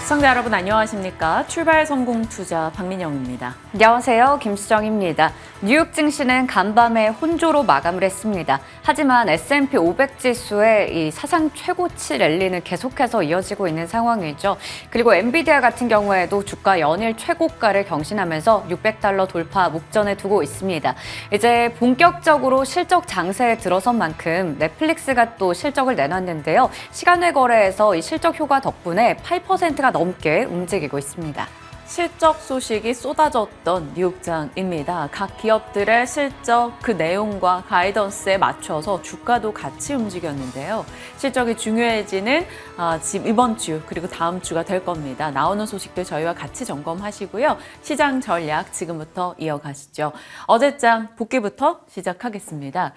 시청자 여러분 안녕하십니까? 출발 성공 투자 박민영입니다. 안녕하세요. 김수정입니다. 뉴욕 증시는 간밤에 혼조로 마감을 했습니다. 하지만 S&P 500 지수의 이 사상 최고치 랠리는 계속해서 이어지고 있는 상황이죠. 그리고 엔비디아 같은 경우에도 주가 연일 최고가를 경신하면서 $600 돌파 목전에 두고 있습니다. 이제 본격적으로 실적 장세에 들어선 만큼 넷플릭스가 또 실적을 내놨는데요. 시간외 거래에서 이 실적 효과 덕분에 8%가 넘게 움직이고 있습니다. 실적 소식이 쏟아졌던 뉴욕장입니다. 각 기업들의 실적 그 내용과 가이던스에 맞춰서 주가도 같이 움직였는데요. 실적이 중요해지는 이번 주 그리고 다음 주가 될 겁니다. 나오는 소식들 저희와 같이 점검하시고요. 시장 전략 지금부터 이어가시죠. 어제장 복귀부터 시작하겠습니다.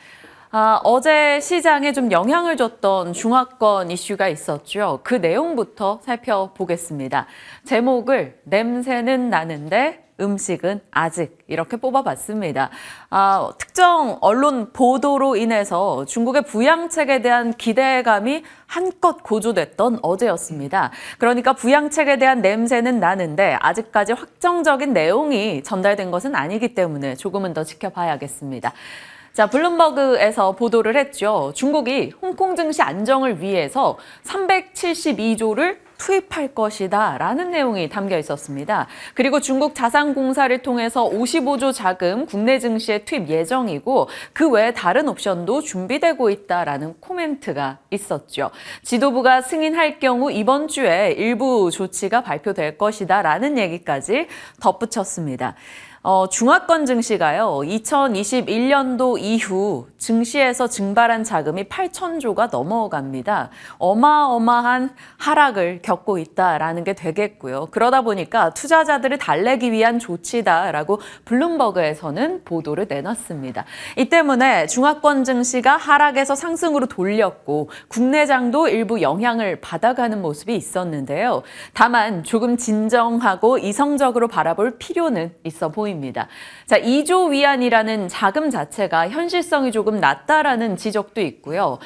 어제 시장에 좀 영향을 줬던 중화권 이슈가 있었죠. 그 내용부터 살펴보겠습니다. 제목을 냄새는 나는데 음식은 아직 이렇게 뽑아봤습니다. 특정 언론 보도로 인해서 중국의 부양책에 대한 기대감이 한껏 고조됐던 어제였습니다. 그러니까 부양책에 대한 냄새는 나는데 아직까지 확정적인 내용이 전달된 것은 아니기 때문에 조금은 더 지켜봐야겠습니다. 자, 블룸버그에서 보도를 했죠. 중국이 홍콩 증시 안정을 위해서 372조를 투입할 것이다 라는 내용이 담겨 있었습니다. 그리고 중국 자산공사를 통해서 55조 자금 국내 증시에 투입 예정이고 그 외에 다른 옵션도 준비되고 있다라는 코멘트가 있었죠. 지도부가 승인할 경우 이번 주에 일부 조치가 발표될 것이다 라는 얘기까지 덧붙였습니다. 중화권 증시가요, 2021년도 이후 증시에서 증발한 자금이 8,000조가 넘어갑니다. 어마어마한 하락을 겪고 있다라는 게 되겠고요. 그러다 보니까 투자자들을 달래기 위한 조치다라고 블룸버그에서는 보도를 내놨습니다. 이 때문에 중화권 증시가 하락에서 상승으로 돌렸고 국내장도 일부 영향을 받아가는 모습이 있었는데요. 다만 조금 진정하고 이성적으로 바라볼 필요는 있어 보입니다. 자, 2조 위안이라는 자금 자체가 현실성이 조금 낮다라는 지적도 있고요.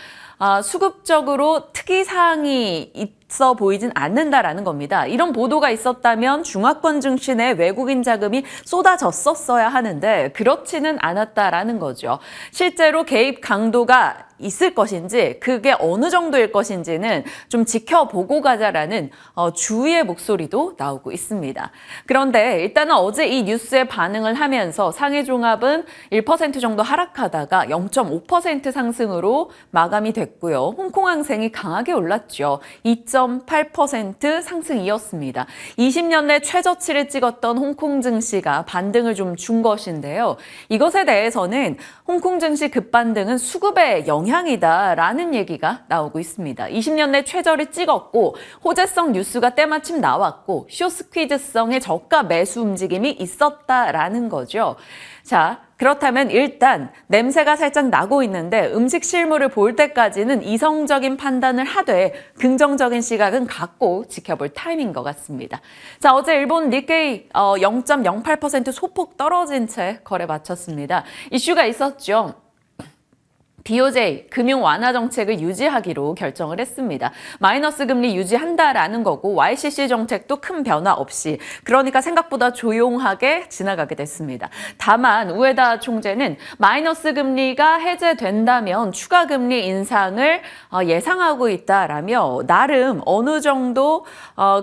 수급적으로 특이사항이 있어 보이진 않는다라는 겁니다. 이런 보도가 있었다면 중화권 증시 내 외국인 자금이 쏟아졌었어야 하는데 그렇지는 않았다라는 거죠. 실제로 개입 강도가 있을 것인지 그게 어느 정도일 것인지는 좀 지켜보고 가자라는 주의의 목소리도 나오고 있습니다. 그런데 일단은 어제 이 뉴스에 반응을 하면서 상해 종합은 1% 정도 하락하다가 0.5% 상승으로 마감이 됐고요. 홍콩항생이 강하게 올랐죠. 2.8% 상승이었습니다. 20년 내 최저치를 찍었던 홍콩 증시가 반등을 좀 준 것인데요. 이것에 대해서는 홍콩 증시 급반등은 수급의 영향이다라는 얘기가 나오고 있습니다. 20년 내 최저를 찍었고 호재성 뉴스가 때마침 나왔고 쇼스퀴즈성의 저가 매수 움직임이 있었다라는 거죠. 자, 그렇다면 일단 냄새가 살짝 나고 있는데 음식 실물을 볼 때까지는 이성적인 판단을 하되 긍정적인 시각은 갖고 지켜볼 타임인 것 같습니다. 자, 어제 일본 니케이 0.08% 소폭 떨어진 채 거래 마쳤습니다. 이슈가 있었죠. BOJ 금융 완화 정책을 유지하기로 결정을 했습니다. 마이너스 금리 유지한다라는 거고 YCC 정책도 큰 변화 없이 그러니까 생각보다 조용하게 지나가게 됐습니다. 다만 우에다 총재는 마이너스 금리가 해제된다면 추가 금리 인상을 예상하고 있다라며 나름 어느 정도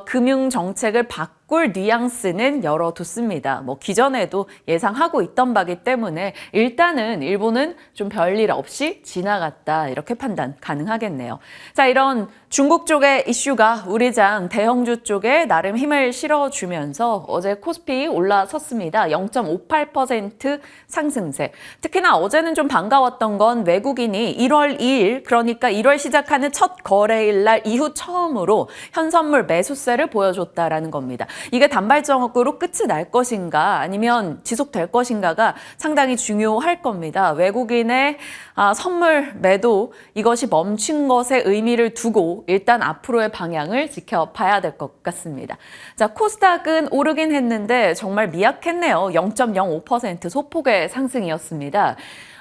금융 정책을 바꿀 뉘앙스는 열어뒀습니다. 기존에도 예상하고 있던 바기 때문에 일단은 일본은 좀 별일 없이 지나갔다 이렇게 판단 가능하겠네요. 자, 이런 중국 쪽의 이슈가 우리 장 대형주 쪽에 나름 힘을 실어주면서 어제 코스피 올라섰습니다. 0.58% 상승세. 특히나 어제는 좀 반가웠던 건 외국인이 1월 2일 그러니까 1월 시작하는 첫 거래일 날 이후 처음으로 현선물 매수세를 보여줬다라는 겁니다. 이게 단발적으로 끝이 날 것인가 아니면 지속될 것인가가 상당히 중요할 겁니다. 외국인의 선물 매도 이것이 멈춘 것에 의미를 두고 일단 앞으로의 방향을 지켜봐야 될 것 같습니다. 자, 코스닥은 오르긴 했는데 정말 미약했네요. 0.05% 소폭의 상승이었습니다.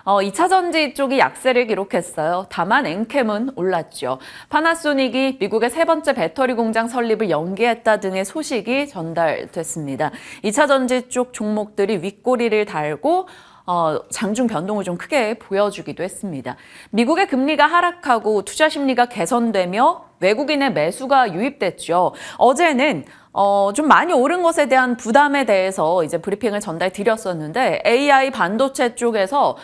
2차 전지 쪽이 약세를 기록했어요. 다만 엔캠은 올랐죠. 파나소닉이 미국의 세 번째 배터리 공장 설립을 연기했다 등의 소식이 전달됐습니다. 2차 전지 쪽 종목들이 윗꼬리를 달고 장중 변동을 좀 크게 보여주기도 했습니다. 미국의 금리가 하락하고 투자 심리가 개선되며 외국인의 매수가 유입됐죠. 어제는 좀 많이 오른 것에 대한 부담에 대해서 이제 브리핑을 전달드렸었는데 AI 반도체 쪽에서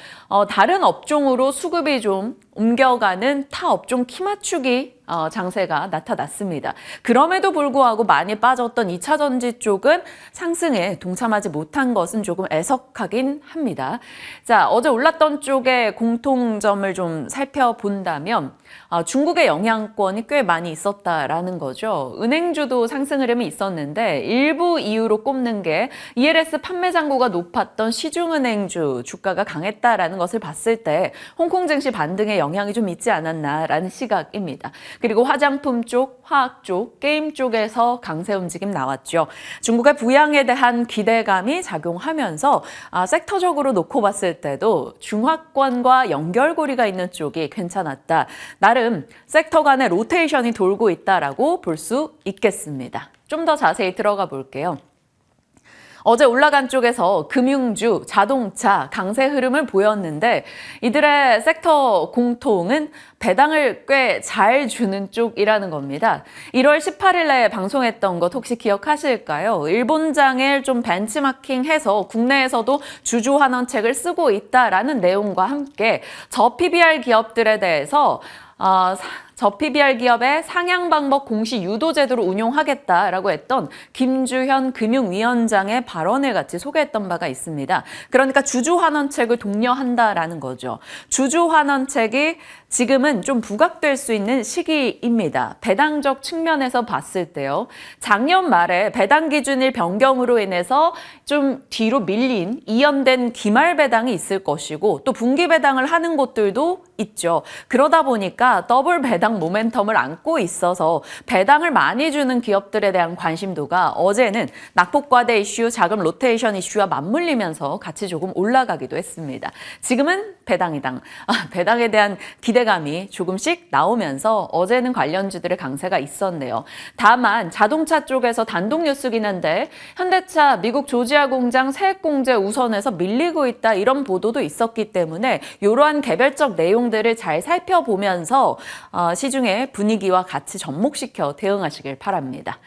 다른 업종으로 수급이 좀 옮겨가는 타 업종 키 맞추기 장세가 나타났습니다. 그럼에도 불구하고 많이 빠졌던 2차 전지 쪽은 상승에 동참하지 못한 것은 조금 애석하긴 합니다. 자, 어제 올랐던 쪽의 공통점을 좀 살펴본다면 중국의 영향권이 꽤 많이 있었다라는 거죠. 은행주도 상승 흐름이 있었는데 일부 이유로 꼽는 게 ELS 판매 잔고가 높았던 시중은행주 주가가 강했다라는 것을 봤을 때 홍콩 증시 반등에 영향이 좀 있지 않았나라는 시각입니다. 그리고 화장품 쪽, 화학 쪽, 게임 쪽에서 강세 움직임 나왔죠. 중국의 부양에 대한 기대감이 작용하면서 섹터적으로 놓고 봤을 때도 중화권과 연결고리가 있는 쪽이 괜찮았다. 나름 섹터 간의 로테이션이 돌고 있다라고 볼 수 있겠습니다. 좀 더 자세히 들어가 볼게요. 어제 올라간 쪽에서 금융주, 자동차, 강세 흐름을 보였는데 이들의 섹터 공통은 배당을 꽤 잘 주는 쪽이라는 겁니다. 1월 18일에 방송했던 것 혹시 기억하실까요? 일본장을 좀 벤치마킹해서 국내에서도 주주환원책을 쓰고 있다라는 내용과 함께 저 PBR 기업들에 대해서 저 PBR 기업의 상향 방법 공시 유도 제도를 운용하겠다라고 했던 김주현 금융위원장의 발언을 같이 소개했던 바가 있습니다. 그러니까 주주환원책을 독려한다라는 거죠. 주주환원책이 지금은 좀 부각될 수 있는 시기입니다. 배당적 측면에서 봤을 때요. 작년 말에 배당 기준일 변경으로 인해서 좀 뒤로 밀린 이연된 기말 배당이 있을 것이고 또 분기 배당을 하는 곳들도 있죠. 그러다 보니까 더블 배당 모멘텀을 안고 있어서 배당을 많이 주는 기업들에 대한 관심도가 어제는 낙폭과대 이슈, 자금 로테이션 이슈와 맞물리면서 같이 조금 올라가기도 했습니다. 지금은 배당에 대한 기대감이 조금씩 나오면서 어제는 관련주들의 강세가 있었네요. 다만 자동차 쪽에서 단독 뉴스긴 한데 현대차 미국 조지아 공장 세액 공제 우선에서 밀리고 있다 이런 보도도 있었기 때문에 이러한 개별적 내용들을 잘 살펴보면서 시중의 분위기와 같이 접목시켜 대응하시길 바랍니다.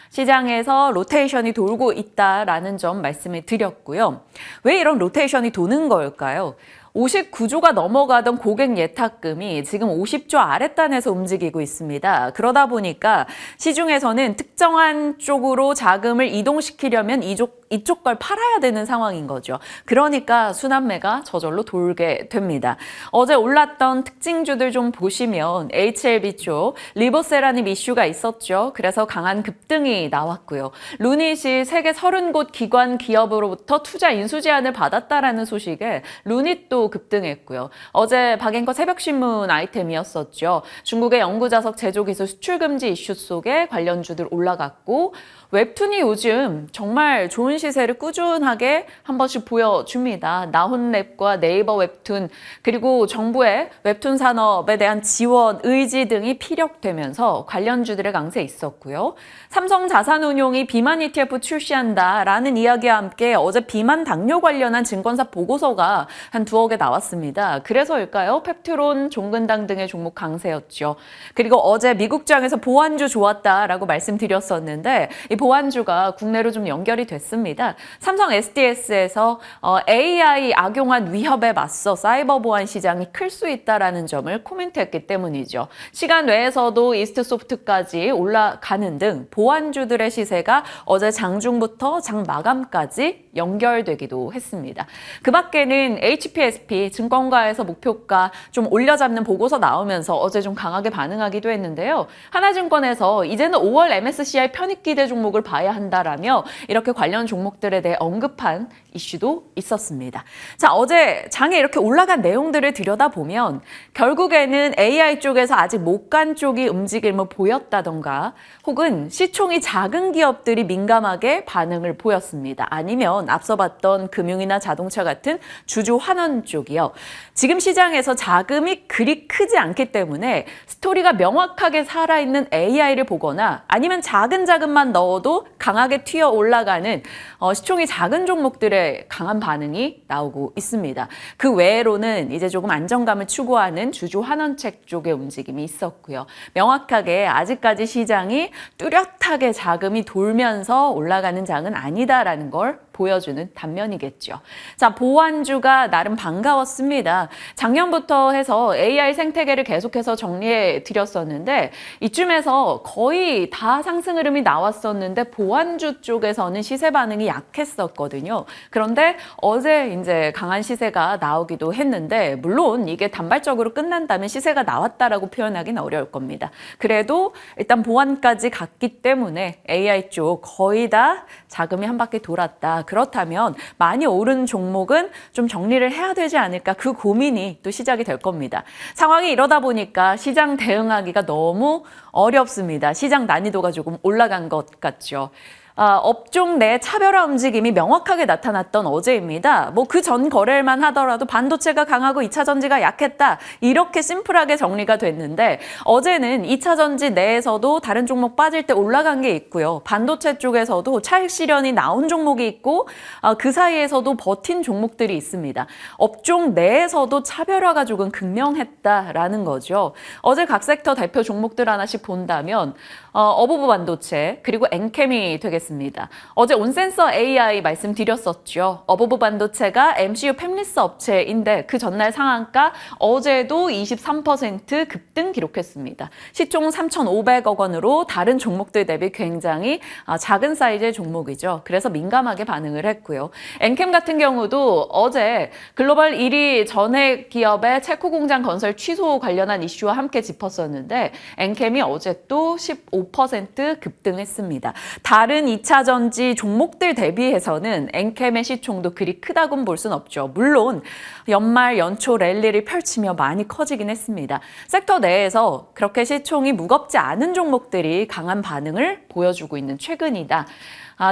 시장에서 로테이션이 돌고 있다라는 점 말씀을 드렸고요. 왜 이런 로테이션이 도는 걸까요? 59조가 넘어가던 고객 예탁금이 지금 50조 아랫단에서 움직이고 있습니다. 그러다 보니까 시중에서는 특정한 쪽으로 자금을 이동시키려면 이쪽 걸 팔아야 되는 상황인 거죠. 그러니까 순환매가 저절로 돌게 됩니다. 어제 올랐던 특징주들 좀 보시면 HLB 쪽 리보세라님 이슈가 있었죠. 그래서 강한 급등이 나왔고요. 루닛이 세계 30곳 기관 기업으로부터 투자 인수 제안을 받았다라는 소식에 루닛도 급등했고요. 어제 박앵커 새벽신문 아이템이었었죠. 중국의 영구자석 제조기술 수출 금지 이슈 속에 관련주들 올라갔고 웹툰이 요즘 정말 좋은 시세를 꾸준하게 한 번씩 보여줍니다. 나훈랩과 네이버 웹툰 그리고 정부의 웹툰 산업에 대한 지원, 의지 등이 피력되면서 관련주들의 강세 있었고요. 삼성자산운용이 비만 ETF 출시한다라는 이야기와 함께 어제 비만 당뇨 관련한 증권사 보고서가 한 2억에 나왔습니다. 그래서일까요? 펩트론, 종근당 등의 종목 강세였죠. 그리고 어제 미국장에서 보완주 좋았다라고 말씀드렸었는데 이 보완주가 국내로 좀 연결이 됐습니다. 삼성 SDS에서 AI 악용한 위협에 맞서 사이버 보안 시장이 클 수 있다라는 점을 코멘트했기 때문이죠. 시간 외에서도 이스트소프트까지 올라가는 등 보완주들의 시세가 어제 장중부터 장 마감까지 연결되기도 했습니다. 그 밖에는 HPSP 증권가에서 목표가 좀 올려잡는 보고서 나오면서 어제 좀 강하게 반응하기도 했는데요. 하나증권에서 이제는 5월 MSCI 편입 기대 종목을 봐야 한다라며 이렇게 관련 종목들에 대해 언급한 이슈도 있었습니다. 자, 어제 장에 이렇게 올라간 내용들을 들여다보면 결국에는 AI 쪽에서 아직 못 간 쪽이 움직임을 보였다던가 혹은 시총이 작은 기업들이 민감하게 반응을 보였습니다. 아니면 앞서 봤던 금융이나 자동차 같은 주주 환원 쪽이요. 지금 시장에서 자금이 그리 크지 않기 때문에 스토리가 명확하게 살아있는 AI를 보거나 아니면 작은 자금만 넣어도 강하게 튀어 올라가는 시총이 작은 종목들의 강한 반응이 나오고 있습니다. 그 외로는 이제 조금 안정감을 추구하는 주주 환원책 쪽의 움직임이 있었고요. 명확하게 아직까지 시장이 뚜렷하게 자금이 돌면서 올라가는 장은 아니다라는 걸 보여주는 단면이겠죠. 자, 보완주가 나름 반가웠습니다. 작년부터 해서 AI 생태계를 계속해서 정리해 드렸었는데 이쯤에서 거의 다 상승 흐름이 나왔었는데 보완주 쪽에서는 시세 반응이 약했었거든요. 그런데 어제 이제 강한 시세가 나오기도 했는데 물론 이게 단발적으로 끝난다면 시세가 나왔다라고 표현하기는 어려울 겁니다. 그래도 일단 보완까지 갔기 때문에 AI 쪽 거의 다 자금이 한 바퀴 돌았다. 그렇다면 많이 오른 종목은 좀 정리를 해야 되지 않을까 그 고민이 또 시작이 될 겁니다. 상황이 이러다 보니까 시장 대응하기가 너무 어렵습니다. 시장 난이도가 조금 올라간 것 같죠. 업종 내 차별화 움직임이 명확하게 나타났던 어제입니다. 뭐 그 전 거래일만 하더라도 반도체가 강하고 2차 전지가 약했다. 이렇게 심플하게 정리가 됐는데 어제는 2차 전지 내에서도 다른 종목 빠질 때 올라간 게 있고요. 반도체 쪽에서도 차익 실현이 나온 종목이 있고 그 사이에서도 버틴 종목들이 있습니다. 업종 내에서도 차별화가 조금 극명했다라는 거죠. 어제 각 섹터 대표 종목들 하나씩 본다면 어버브 반도체 그리고 엔캠이 되겠습니다. 어제 온센서 AI 말씀드렸었죠. 어버브 반도체가 MCU 팹리스 업체인데 그 전날 상한가 어제도 23% 급등 기록했습니다. 시총 3,500억 원으로 다른 종목들 대비 굉장히 작은 사이즈의 종목이죠. 그래서 민감하게 반응을 했고요. 엔캠 같은 경우도 어제 글로벌 1위 전액 기업의 체코 공장 건설 취소 관련한 이슈와 함께 짚었었는데 엔캠이 어제 또 15% 급등했습니다. 다른 2차 전지 종목들 대비해서는 엔캠의 시총도 그리 크다고는 볼 수는 없죠. 물론 연말 연초 랠리를 펼치며 많이 커지긴 했습니다. 섹터 내에서 그렇게 시총이 무겁지 않은 종목들이 강한 반응을 보여주고 있는 최근이다.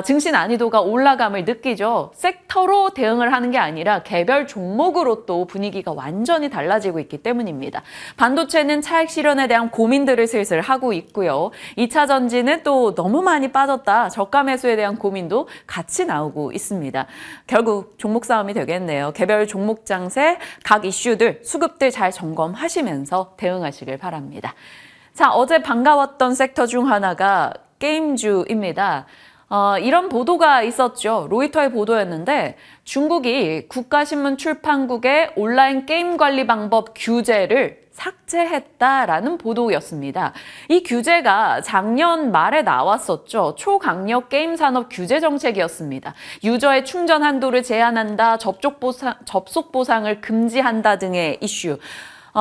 증시 난이도가 올라감을 느끼죠. 섹터로 대응을 하는 게 아니라 개별 종목으로 또 분위기가 완전히 달라지고 있기 때문입니다. 반도체는 차익 실현에 대한 고민들을 슬슬 하고 있고요. 2차 전지는 또 너무 많이 빠졌다. 저가 매수에 대한 고민도 같이 나오고 있습니다. 결국 종목 싸움이 되겠네요. 개별 종목 장세, 각 이슈들, 수급들 잘 점검하시면서 대응하시길 바랍니다. 자, 어제 반가웠던 섹터 중 하나가 게임주입니다. 이런 보도가 있었죠. 로이터의 보도였는데 중국이 국가신문 출판국의 온라인 게임 관리 방법 규제를 삭제했다라는 보도였습니다. 이 규제가 작년 말에 나왔었죠. 초강력 게임 산업 규제 정책이었습니다. 유저의 충전 한도를 제한한다, 접속 보상을 금지한다 등의 이슈.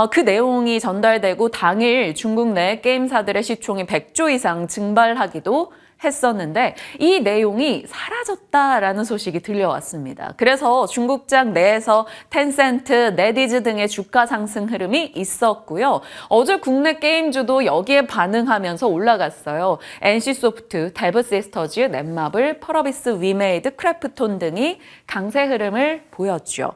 그 내용이 전달되고 당일 중국 내 게임사들의 시총이 100조 이상 증발하기도 했었는데 이 내용이 사라졌다라는 소식이 들려왔습니다. 그래서 중국장 내에서 텐센트, 네디즈 등의 주가 상승 흐름이 있었고요. 어제 국내 게임주도 여기에 반응하면서 올라갔어요. NC소프트, 데브시스터즈, 넷마블, 펄어비스, 위메이드, 크래프톤 등이 강세 흐름을 보였죠.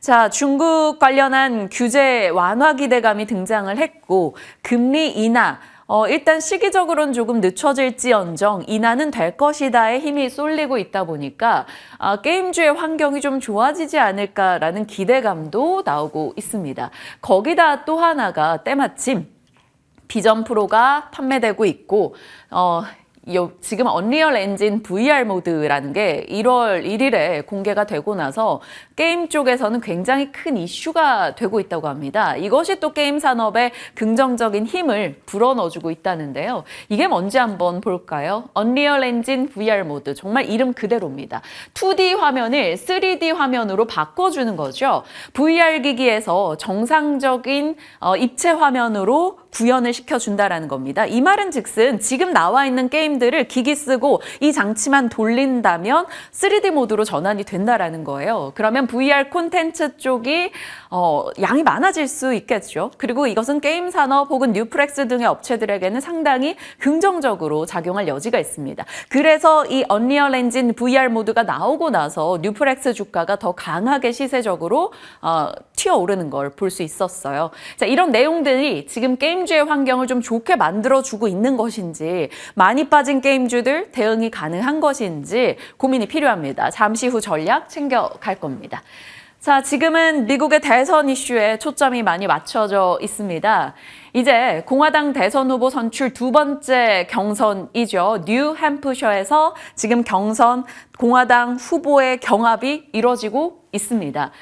자, 중국 관련한 규제 완화 기대감이 등장을 했고 금리 인하 일단 시기적으로는 조금 늦춰질지언정 인하는 될 것이다의 힘이 쏠리고 있다 보니까 게임주의 환경이 좀 좋아지지 않을까라는 기대감도 나오고 있습니다. 거기다 또 하나가 때마침 비전 프로가 판매되고 있고 지금 언리얼 엔진 VR 모드라는 게 1월 1일에 공개가 되고 나서 게임 쪽에서는 굉장히 큰 이슈가 되고 있다고 합니다. 이것이 또 게임 산업에 긍정적인 힘을 불어넣어주고 있다는데요. 이게 뭔지 한번 볼까요? 언리얼 엔진 VR 모드, 정말 이름 그대로입니다. 2D 화면을 3D 화면으로 바꿔주는 거죠. VR 기기에서 정상적인 입체 화면으로 구현을 시켜준다라는 겁니다. 이 말은 즉슨 지금 나와 있는 게임들을 기기 쓰고 이 장치만 돌린다면 3D 모드로 전환이 된다라는 거예요. 그러면 VR 콘텐츠 쪽이 양이 많아질 수 있겠죠. 그리고 이것은 게임 산업 혹은 뉴프렉스 등의 업체들에게는 상당히 긍정적으로 작용할 여지가 있습니다. 그래서 이 언리얼 엔진 VR 모드가 나오고 나서 뉴프렉스 주가가 더 강하게 시세적으로 튀어오르는 걸 볼 수 있었어요. 자, 이런 내용들이 지금 게임주의 환경을 좀 좋게 만들어주고 있는 것인지, 많이 빠진 게임주들 대응이 가능한 것인지 고민이 필요합니다. 잠시 후 전략 챙겨갈 겁니다. 자, 지금은 미국의 대선 이슈에 초점이 많이 맞춰져 있습니다. 이제 공화당 대선 후보 선출 두 번째 경선이죠. 뉴햄프셔에서 지금 경선 공화당 후보의 경합이 이뤄지고 있습니다.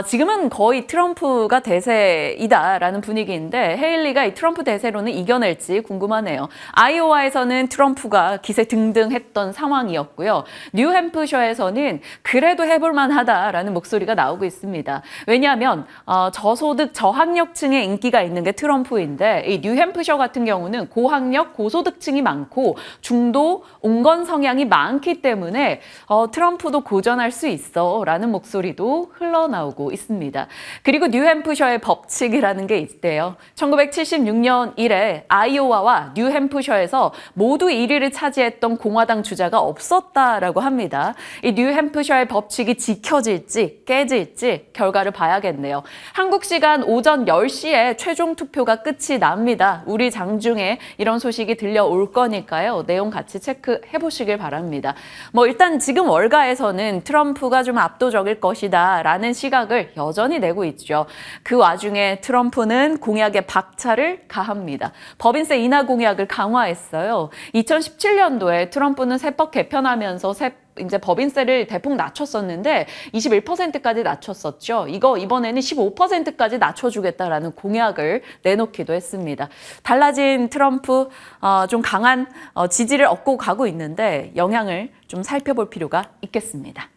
지금은 거의 트럼프가 대세이다라는 분위기인데 헤일리가 이 트럼프 대세로는 이겨낼지 궁금하네요. 아이오와에서는 트럼프가 기세 등등했던 상황이었고요. 뉴햄프셔에서는 그래도 해볼만 하다라는 목소리가 나오고 있습니다. 왜냐하면 저소득 저학력층의 인기가 있는 게 트럼프인데 이 뉴햄프셔 같은 경우는 고학력 고소득층이 많고 중도 온건 성향이 많기 때문에 트럼프도 고전할 수 있어 라는 목소리도 흘러나오고 있습니다. 그리고 뉴햄프셔의 법칙이라는 게 있대요. 1976년 이래 아이오와와 뉴햄프셔에서 모두 1위를 차지했던 공화당 주자가 없었다라고 합니다. 이 뉴햄프셔의 법칙이 지켜질지 깨질지 결과를 봐야겠네요. 한국 시간 오전 10시에 최종 투표가 끝이 납니다. 우리 장중에 이런 소식이 들려올 거니까요. 내용 같이 체크해 보시길 바랍니다. 일단 지금 월가에서는 트럼프가 좀 압도적일 것이다 라는 시각을 여전히 내고 있죠. 그 와중에 트럼프는 공약에 박차를 가합니다. 법인세 인하 공약을 강화했어요. 2017년도에 트럼프는 세법 개편하면서 이제 법인세를 대폭 낮췄었는데 21%까지 낮췄었죠. 이거 이번에는 15%까지 낮춰주겠다라는 공약을 내놓기도 했습니다. 달라진 트럼프 좀 강한 지지를 얻고 가고 있는데 영향을 좀 살펴볼 필요가 있겠습니다.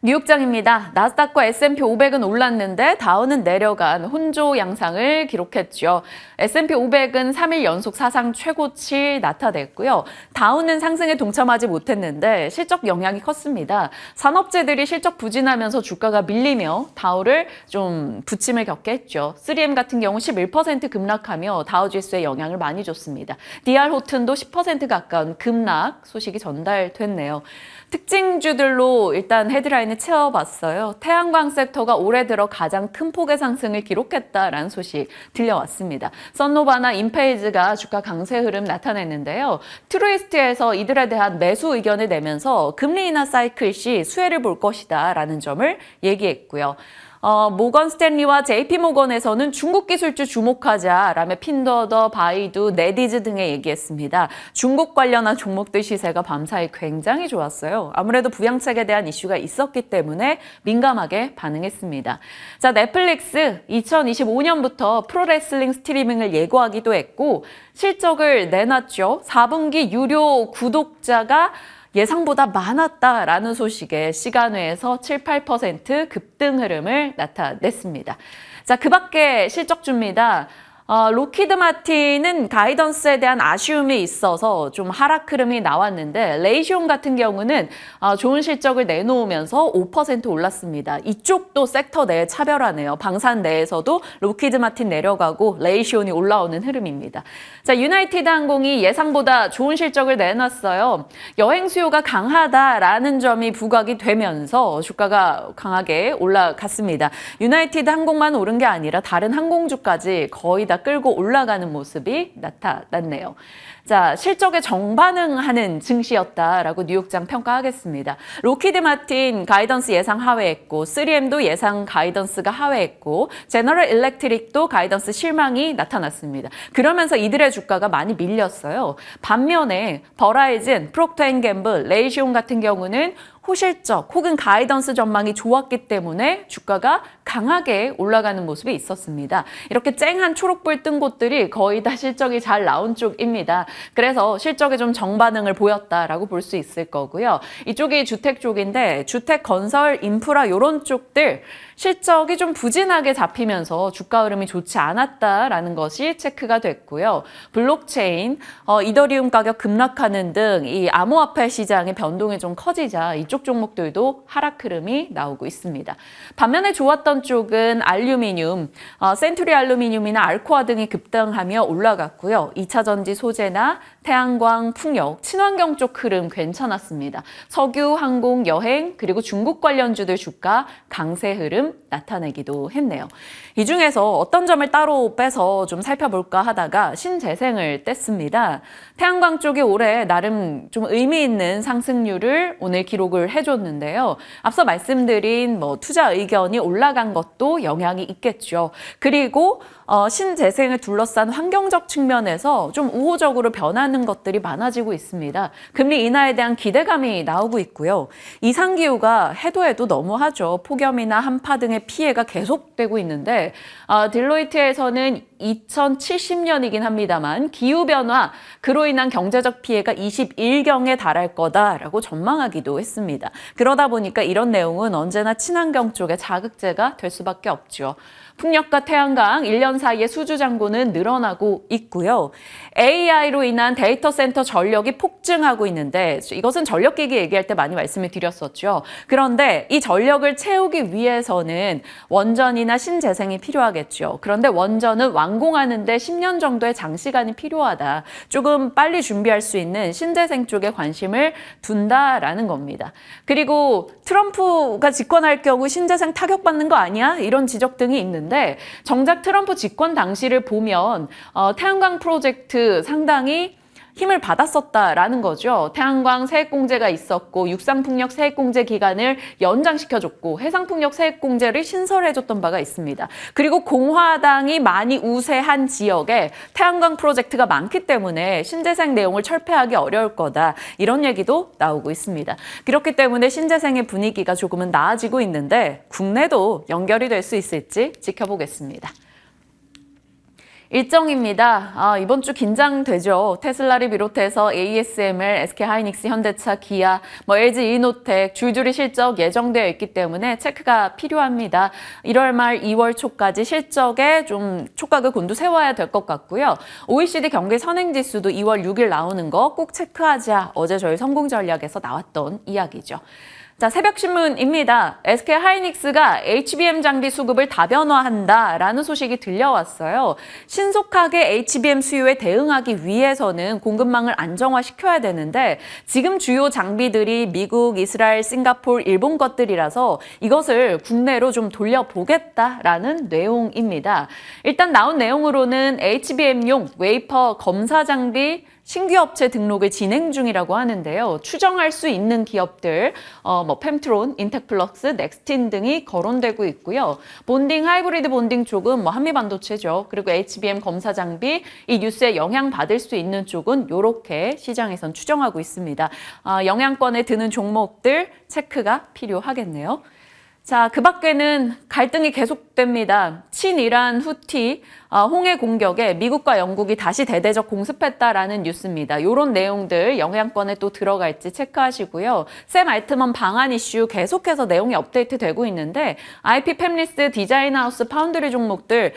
뉴욕장입니다. 나스닥과 S&P 500은 올랐는데 다우는 내려간 혼조 양상을 기록했죠. S&P 500은 3일 연속 사상 최고치 나타냈고요. 다우는 상승에 동참하지 못했는데 실적 영향이 컸습니다. 산업재들이 실적 부진하면서 주가가 밀리며 다우를 좀 부침을 겪게 했죠. 3M 같은 경우 11% 급락하며 다우지수에 영향을 많이 줬습니다. DR 호튼도 10% 가까운 급락 소식이 전달됐네요. 특징주들로 일단 헤드라인을 채워봤어요. 태양광 섹터가 올해 들어 가장 큰 폭의 상승을 기록했다라는 소식 들려왔습니다. 썬노바나 인페이즈가 주가 강세 흐름 나타냈는데요. 트루이스트에서 이들에 대한 매수 의견을 내면서 금리 인하 사이클 시 수혜를 볼 것이다 라는 점을 얘기했고요. 모건 스탠리와 JP 모건에서는 중국 기술주 주목하자라며 핀더더, 바이두, 네디즈 등에 얘기했습니다. 중국 관련한 종목들 시세가 밤사이 굉장히 좋았어요. 아무래도 부양책에 대한 이슈가 있었기 때문에 민감하게 반응했습니다. 자, 넷플릭스 2025년부터 프로레슬링 스트리밍을 예고하기도 했고 실적을 내놨죠. 4분기 유료 구독자가 예상보다 많았다라는 소식에 시간외에서 7, 8% 급등 흐름을 나타냈습니다. 자, 그 밖에 실적주입니다. 로키드 마틴은 가이던스에 대한 아쉬움이 있어서 좀 하락 흐름이 나왔는데 레이시온 같은 경우는 좋은 실적을 내놓으면서 5% 올랐습니다. 이쪽도 섹터 내 차별하네요. 방산 내에서도 로키드 마틴 내려가고 레이시온이 올라오는 흐름입니다. 자, 유나이티드 항공이 예상보다 좋은 실적을 내놨어요. 여행 수요가 강하다라는 점이 부각이 되면서 주가가 강하게 올라갔습니다. 유나이티드 항공만 오른 게 아니라 다른 항공주까지 거의 다 끌고 올라가는 모습이 나타났네요. 자, 실적에 정반응하는 증시였다라고 뉴욕장 평가하겠습니다. 로키드 마틴 가이던스 예상 하회했고 3M도 예상 가이던스가 하회했고 제너럴 일렉트릭도 가이던스 실망이 나타났습니다. 그러면서 이들의 주가가 많이 밀렸어요. 반면에 버라이즌, 프록터 앤 갬블, 레이시온 같은 경우는 호실적 혹은 가이던스 전망이 좋았기 때문에 주가가 강하게 올라가는 모습이 있었습니다. 이렇게 쨍한 초록불 뜬 곳들이 거의 다 실적이 잘 나온 쪽입니다. 그래서 실적에 좀 정반응을 보였다라고 볼 수 있을 거고요. 이쪽이 주택 쪽인데 주택, 건설, 인프라 이런 쪽들 실적이 좀 부진하게 잡히면서 주가 흐름이 좋지 않았다라는 것이 체크가 됐고요. 블록체인, 이더리움 가격 급락하는 등 이 암호화폐 시장의 변동이 좀 커지자 이쪽 종목들도 하락 흐름이 나오고 있습니다. 반면에 좋았던 쪽은 알루미늄, 센투리 알루미늄이나 알코아 등이 급등하며 올라갔고요. 2차 전지 소재나 태양광, 풍력, 친환경 쪽 흐름 괜찮았습니다. 석유, 항공, 여행, 그리고 중국 관련주들 주가 강세 흐름 나타내기도 했네요. 이 중에서 어떤 점을 따로 빼서 좀 살펴볼까 하다가 신재생을 뗐습니다. 태양광 쪽이 올해 나름 좀 의미 있는 상승률을 오늘 기록을 해줬는데요. 앞서 말씀드린 투자 의견이 올라간 것도 영향이 있겠죠. 그리고 신재생을 둘러싼 환경적 측면에서 좀 우호적으로 변하는 것들이 많아지고 있습니다. 금리 인하에 대한 기대감이 나오고 있고요. 이상기후가 해도 너무하죠. 폭염이나 한파 등의 피해가 계속되고 있는데 딜로이트에서는 2070년이긴 합니다만 기후변화, 그로 인한 경제적 피해가 21경에 달할 거다라고 전망하기도 했습니다. 그러다 보니까 이런 내용은 언제나 친환경 쪽에 자극제가 될 수밖에 없죠. 풍력과 태양광 1년 사이에 수주 잔고는 늘어나고 있고요. AI로 인한 데이터 센터 전력이 폭증하고 있는데 이것은 전력기기 얘기할 때 많이 말씀을 드렸었죠. 그런데 이 전력을 채우기 위해서는 원전이나 신재생이 필요하겠죠. 그런데 원전은 완공하는 데 10년 정도의 장시간이 필요하다. 조금 빨리 준비할 수 있는 신재생 쪽에 관심을 둔다라는 겁니다. 그리고 트럼프가 집권할 경우 신재생 타격받는 거 아니야? 이런 지적 등이 있는데 정작 트럼프 집권 당시를 보면 태양광 프로젝트 상당히 힘을 받았었다라는 거죠. 태양광 세액공제가 있었고 육상풍력 세액공제 기간을 연장시켜줬고 해상풍력 세액공제를 신설해줬던 바가 있습니다. 그리고 공화당이 많이 우세한 지역에 태양광 프로젝트가 많기 때문에 신재생 내용을 철폐하기 어려울 거다. 이런 얘기도 나오고 있습니다. 그렇기 때문에 신재생의 분위기가 조금은 나아지고 있는데 국내도 연결이 될 수 있을지 지켜보겠습니다. 일정입니다. 이번 주 긴장되죠. 테슬라를 비롯해서 ASML, SK하이닉스, 현대차, 기아, LG 이노텍 줄줄이 실적 예정되어 있기 때문에 체크가 필요합니다. 1월 말 2월 초까지 실적에 좀 촉각을 곤두세워야 될 것 같고요. OECD 경기 선행지수도 2월 6일 나오는 거 꼭 체크하자. 어제 저희 성공전략에서 나왔던 이야기죠. 자, 새벽신문입니다. SK하이닉스가 HBM 장비 수급을 다변화한다라는 소식이 들려왔어요. 신속하게 HBM 수요에 대응하기 위해서는 공급망을 안정화시켜야 되는데 지금 주요 장비들이 미국, 이스라엘, 싱가포르, 일본 것들이라서 이것을 국내로 좀 돌려보겠다라는 내용입니다. 일단 나온 내용으로는 HBM용 웨이퍼 검사 장비 신규 업체 등록을 진행 중이라고 하는데요. 추정할 수 있는 기업들, 펜트론, 인텍플럭스, 넥스틴 등이 거론되고 있고요. 본딩, 하이브리드 본딩 쪽은 한미반도체죠. 그리고 HBM 검사 장비, 이 뉴스에 영향받을 수 있는 쪽은 이렇게 시장에선 추정하고 있습니다. 영향권에 드는 종목들 체크가 필요하겠네요. 자, 그 밖에는 갈등이 계속됩니다. 친이란 후티, 홍해 공격에 미국과 영국이 다시 대대적 공습했다라는 뉴스입니다. 이런 내용들 영향권에 또 들어갈지 체크하시고요. 샘 알트먼 방한 이슈 계속해서 내용이 업데이트되고 있는데 IP 팹리스, 디자인하우스, 파운드리 종목들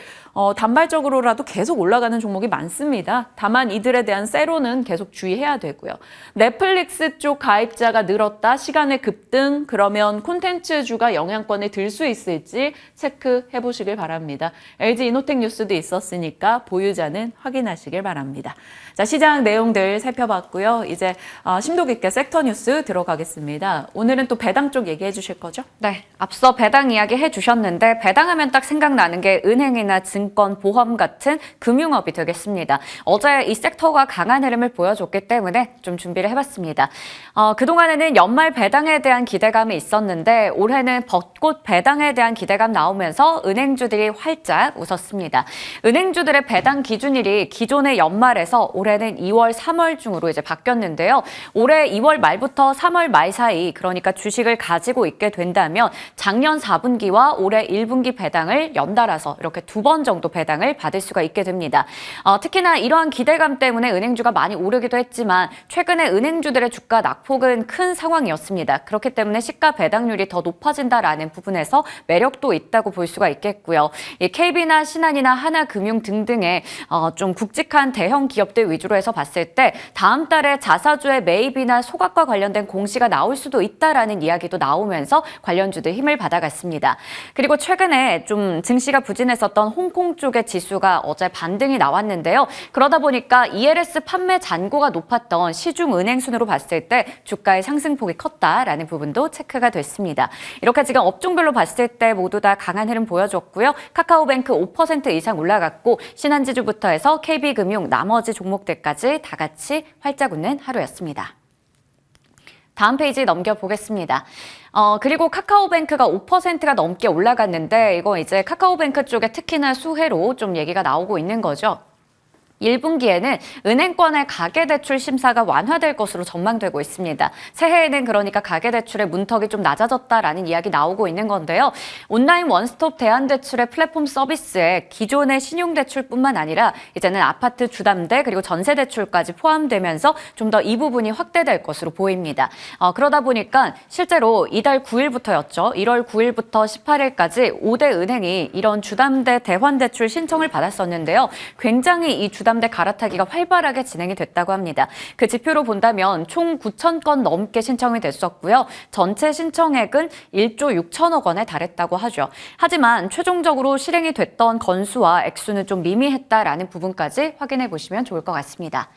단발적으로라도 계속 올라가는 종목이 많습니다. 다만 이들에 대한 세로는 계속 주의해야 되고요. 넷플릭스 쪽 가입자가 늘었다, 시간의 급등, 그러면 콘텐츠주가 영향권에 들 수 있을지 체크해 보시길 바랍니다. LG 이노텍 뉴스도 있었으니까 보유자는 확인하시길 바랍니다. 자, 시장 내용들 살펴봤고요. 이제 심도 깊게 섹터 뉴스 들어가겠습니다. 오늘은 또 배당 쪽 얘기해 주실 거죠? 네, 앞서 배당 이야기 해주셨는데 배당하면 딱 생각나는 게 은행이나 증권, 보험 같은 금융업이 되겠습니다. 어제 이 섹터가 강한 흐름을 보여줬기 때문에 좀 준비를 해봤습니다. 그동안에는 연말 배당에 대한 기대감이 있었는데 올해는 벚꽃 배당에 대한 기대감 나오면서 은행주들이 활짝 웃었습니다. 은행주들의 배당 기준일이 기존의 연말에서 올해는 2월, 3월 중으로 이제 바뀌었는데요. 올해 2월 말부터 3월 말 사이, 그러니까 주식을 가지고 있게 된다면 작년 4분기와 올해 1분기 배당을 연달아서 이렇게 2번 정도 배당을 받을 수가 있게 됩니다. 특히나 이러한 기대감 때문에 은행주가 많이 오르기도 했지만 최근에 은행주들의 주가 낙폭은 큰 상황이었습니다. 그렇기 때문에 시가 배당률이 더 높아진다라는 부분에서 매력도 있다고 볼 수가 있겠고요. KB나 신한이나 하나금융 등등의 좀 굵직한 대형 기업들 위주로 해서 봤을 때 다음 달에 자사주의 매입이나 소각과 관련된 공시가 나올 수도 있다라는 이야기도 나오면서 관련주들 힘을 받아갔습니다. 그리고 최근에 좀 증시가 부진했었던 홍콩 쪽의 지수가 어제 반등이 나왔는데요. 그러다 보니까 ELS 판매 잔고가 높았던 시중은행 순으로 봤을 때 주가의 상승폭이 컸다라는 부분도 체크가 됐습니다. 이렇게 지금 업종별로 봤을 때 모두 다 강한 흐름 보여줬고요. 카카오뱅크 5% 이상 올라갔고 신한지주부터 해서 KB금융 나머지 종목들까지 다 같이 활짝 웃는 하루였습니다. 다음 페이지 넘겨보겠습니다. 그리고 카카오뱅크가 5%가 넘게 올라갔는데 이거 이제 카카오뱅크 쪽에 특히나 수혜로 좀 얘기가 나오고 있는 거죠. 1분기에는 은행권의 가계대출 심사가 완화될 것으로 전망되고 있습니다. 새해에는 그러니까 가계대출의 문턱이 좀 낮아졌다라는 이야기 나오고 있는 건데요. 온라인 원스톱 대환대출의 플랫폼 서비스에 기존의 신용대출뿐만 아니라 이제는 아파트 주담대 그리고 전세대출까지 포함되면서 좀 더 이 부분이 확대될 것으로 보입니다. 그러다 보니까 실제로 이달 9일부터였죠. 1월 9일부터 18일까지 5대 은행이 이런 주담대 대환대출 신청을 받았었는데요. 굉장히 이 주담대 갈아타기가 활발하게 진행이 됐다고 합니다. 그 지표로 본다면 총 9천 건 넘게 신청이 됐었고요. 전체 신청액은 1조 6천억 원에 달했다고 하죠. 하지만 최종적으로 실행이 됐던 건수와 액수는 좀 미미했다라는 부분까지 확인해 보시면 좋을 것 같습니다.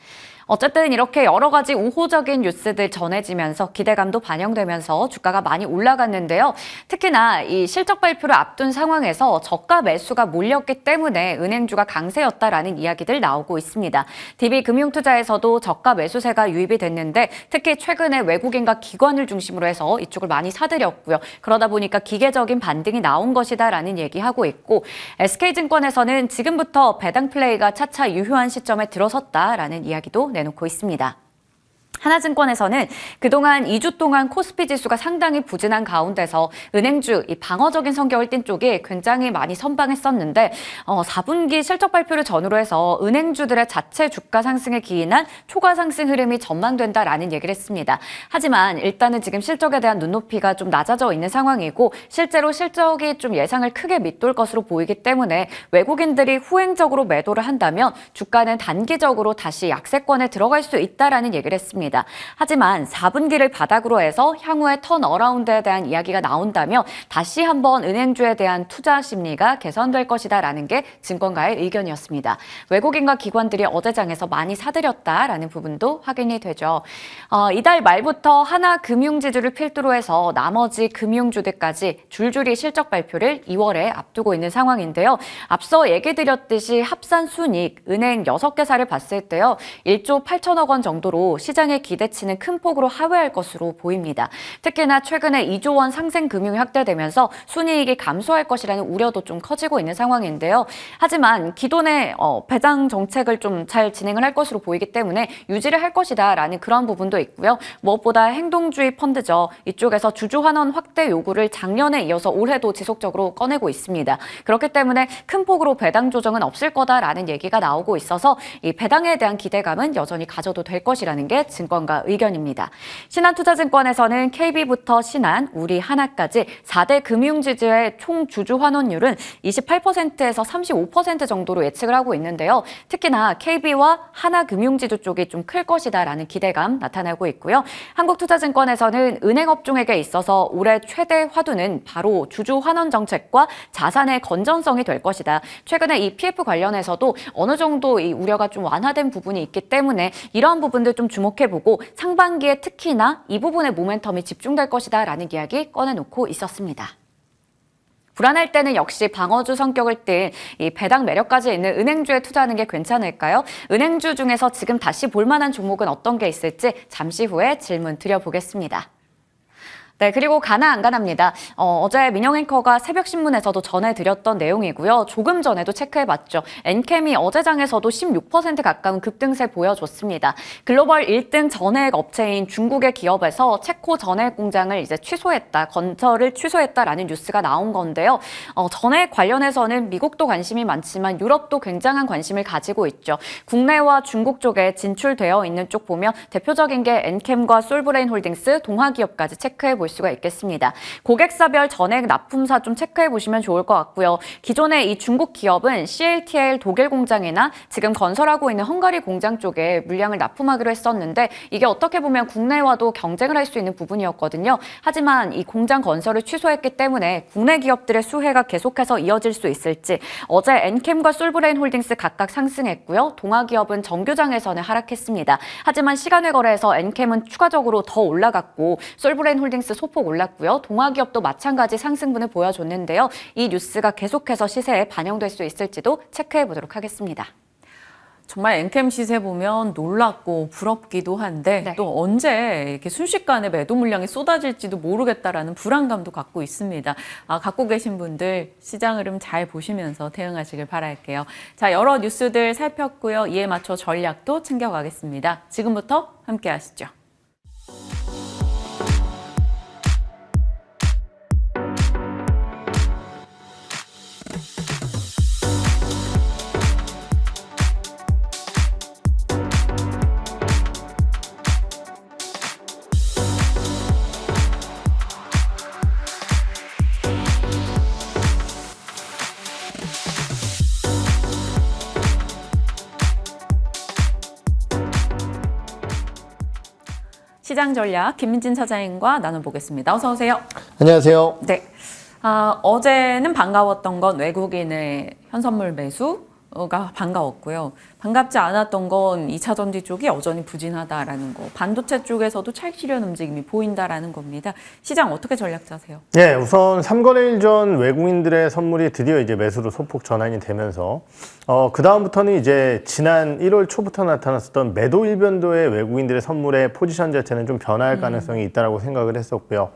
어쨌든 이렇게 여러 가지 우호적인 뉴스들 전해지면서 기대감도 반영되면서 주가가 많이 올라갔는데요. 특히나 이 실적 발표를 앞둔 상황에서 저가 매수가 몰렸기 때문에 은행주가 강세였다라는 이야기들 나오고 있습니다. DB금융투자에서도 저가 매수세가 유입이 됐는데 특히 최근에 외국인과 기관을 중심으로 해서 이쪽을 많이 사들였고요. 그러다 보니까 기계적인 반등이 나온 것이다라는 얘기하고 있고 SK증권에서는 지금부터 배당 플레이가 차차 유효한 시점에 들어섰다라는 이야기도 내놓고 있습니다. 하나증권에서는 그동안 2주 동안 코스피 지수가 상당히 부진한 가운데서 은행주, 이 방어적인 성격을 띈 쪽이 굉장히 많이 선방했었는데 4분기 실적 발표를 전후로 해서 은행주들의 자체 주가 상승에 기인한 초과 상승 흐름이 전망된다라는 얘기를 했습니다. 하지만 일단은 지금 실적에 대한 눈높이가 좀 낮아져 있는 상황이고 실제로 실적이 좀 예상을 크게 밑돌 것으로 보이기 때문에 외국인들이 후행적으로 매도를 한다면 주가는 단기적으로 다시 약세권에 들어갈 수 있다라는 얘기를 했습니다. 하지만 4분기를 바닥으로 해서 향후의 턴어라운드에 대한 이야기가 나온다면 다시 한번 은행주에 대한 투자 심리가 개선될 것이다라는 게 증권가의 의견이었습니다. 외국인과 기관들이 어제장에서 많이 사들였다라는 부분도 확인이 되죠. 이달 말부터 하나금융지주를 필두로 해서 나머지 금융주들까지 줄줄이 실적 발표를 2월에 앞두고 있는 상황인데요. 앞서 얘기 드렸듯이 합산 순이익, 은행 6개사를 봤을 때요. 1조 8천억 원 정도로 시장의 기대치는 큰 폭으로 하회할 것으로 보입니다. 특히나 최근에 2조 원 상생 금융이 확대되면서 순이익이 감소할 것이라는 우려도 좀 커지고 있는 상황인데요. 하지만 기존의 배당 정책을 좀 잘 진행을 할 것으로 보이기 때문에 유지를 할 것이다라는 그런 부분도 있고요. 무엇보다 행동주의 펀드죠. 이쪽에서 주주 환원 확대 요구를 작년에 이어서 올해도 지속적으로 꺼내고 있습니다. 그렇기 때문에 큰 폭으로 배당 조정은 없을 거다라는 얘기가 나오고 있어서 이 배당에 대한 기대감은 여전히 가져도 될 것이라는 게 증권가 의견입니다. 신한투자증권에서는 KB부터 신한, 우리, 하나까지 4대 금융지주의 총 주주 환원율은 28%에서 35% 정도로 예측을 하고 있는데요. 특히나 KB와 하나금융지주 쪽이 좀 클 것이다라는 기대감 나타나고 있고요. 한국투자증권에서는 은행업종에게 있어서 올해 최대 화두는 바로 주주 환원 정책과 자산의 건전성이 될 것이다. 최근에 이 PF 관련해서도 어느 정도 이 우려가 좀 완화된 부분이 있기 때문에 이러한 부분들 좀 주목해보고 상반기에 특히나 이 부분의 모멘텀이 집중될 것이다라는 이야기 꺼내놓고 있었습니다. 불안할 때는 역시 방어주 성격을 띤 이 배당 매력까지 있는 은행주에 투자하는 게 괜찮을까요? 은행주 중에서 지금 다시 볼만한 종목은 어떤 게 있을지 잠시 후에 질문 드려보겠습니다. 네, 그리고 가나 안 가나입니다. 어제 민영 앵커가 새벽신문에서도 전해드렸던 내용이고요. 조금 전에도 체크해봤죠. 엔캠이 어제장에서도 16% 가까운 급등세 보여줬습니다. 글로벌 1등 전해액 업체인 중국의 기업에서 체코 전해액 공장을 이제 건설을 취소했다라는 뉴스가 나온 건데요. 전해액 관련해서는 미국도 관심이 많지만 유럽도 굉장한 관심을 가지고 있죠. 국내와 중국 쪽에 진출되어 있는 쪽 보면 대표적인 게 엔캠과 솔브레인 홀딩스, 동화기업까지 체크해 볼 수가 있겠습니다. 고객사별 전액 납품사 좀 체크해 보시면 좋을 것 같고요. 기존의 이 중국 기업은 CATL 독일 공장이나 지금 건설하고 있는 헝가리 공장 쪽에 물량을 납품하기로 했었는데 이게 어떻게 보면 국내와도 경쟁을 할 수 있는 부분이었거든요. 하지만 이 공장 건설을 취소했기 때문에 국내 기업들의 수혜가 계속해서 이어질 수 있을지 어제 엔캠과 솔브레인 홀딩스 각각 상승했고요. 동화기업은 정규장에서는 하락했습니다. 하지만 시간외 거래에서 엔캠은 추가적으로 더 올라갔고 솔브레인 홀딩스 소폭 올랐고요. 동화기업도 마찬가지 상승분을 보여줬는데요. 이 뉴스가 계속해서 시세에 반영될 수 있을지도 체크해 보도록 하겠습니다. 정말 엔캠 시세 보면 놀랍고 부럽기도 한데 네. 또 언제 이렇게 순식간에 매도 물량이 쏟아질지도 모르겠다라는 불안감도 갖고 있습니다. 갖고 계신 분들 시장 흐름 잘 보시면서 대응하시길 바랄게요. 자, 여러 뉴스들 살폈고요. 이에 맞춰 전략도 챙겨가겠습니다. 지금부터 함께 하시죠. 시장 전략 김민진 사장님과 나눠보겠습니다. 어서 오세요. 안녕하세요. 네. 어제는 반가웠던 건 외국인의 현선물 매수가 반가웠고요. 반갑지 않았던 건 2차 전지 쪽이 여전히 부진하다라는 거. 반도체 쪽에서도 차익 실현 움직임이 보인다라는 겁니다. 시장 어떻게 전략 짜세요? 네, 우선 3거래일 전 외국인들의 선물이 드디어 이제 매수로 소폭 전환이 되면서 그 다음부터는 이제 지난 1월 초부터 나타났었던 매도 일변도의 외국인들의 선물의 포지션 자체는 좀 변화할 가능성이 있다라고 생각을 했었고요.